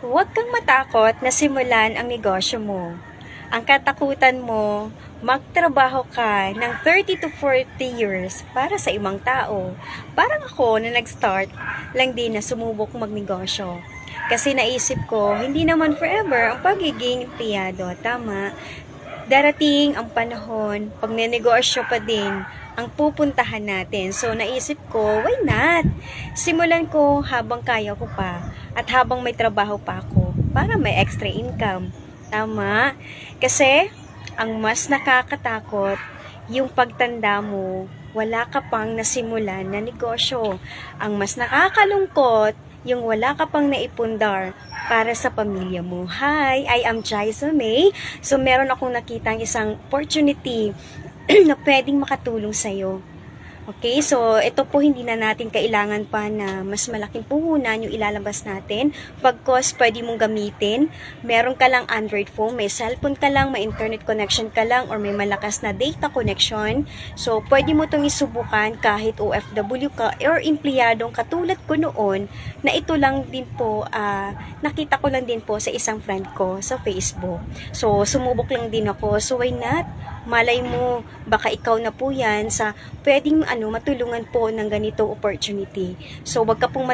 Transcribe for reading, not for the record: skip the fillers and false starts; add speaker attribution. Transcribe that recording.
Speaker 1: Huwag kang matakot na simulan ang negosyo mo. Ang katakutan mo, magtrabaho ka ng 30 to 40 years para sa ibang tao. Parang ako na nag-start lang din na sumubok magnegosyo. Kasi naisip ko, hindi naman forever ang pagiging empleyado. Tama? Darating ang panahon, pag nenegosyo pa din, ang pupuntahan natin. So, naisip ko, why not? Simulan ko habang kaya ko pa at habang may trabaho pa ako para may extra income. Tama? Kasi, ang mas nakakatakot, yung pagtanda mo, wala ka pang nasimulan na negosyo. Ang mas nakakalungkot, yung wala ka pang naipundar para sa pamilya mo. Hi, I am Jaisa May. So, meron akong nakitang isang opportunity na pwedeng makatulong sa'yo. Okay, so ito po hindi na natin kailangan pa na mas malaking puhunan yung ilalabas natin. Pagkos pwede mong gamitin, meron ka lang Android phone, may cellphone ka lang, may internet connection ka lang, or may malakas na data connection. So pwede mo itong isubukan kahit OFW ka or empleyadong katulad ko noon, na ito lang din po, nakita ko lang din po sa isang friend ko sa Facebook. So sumubok lang din ako, so why not? Malay mo, baka ikaw na po yan sa pwedeng matulungan po ng ganitong opportunity. So, wag ka pong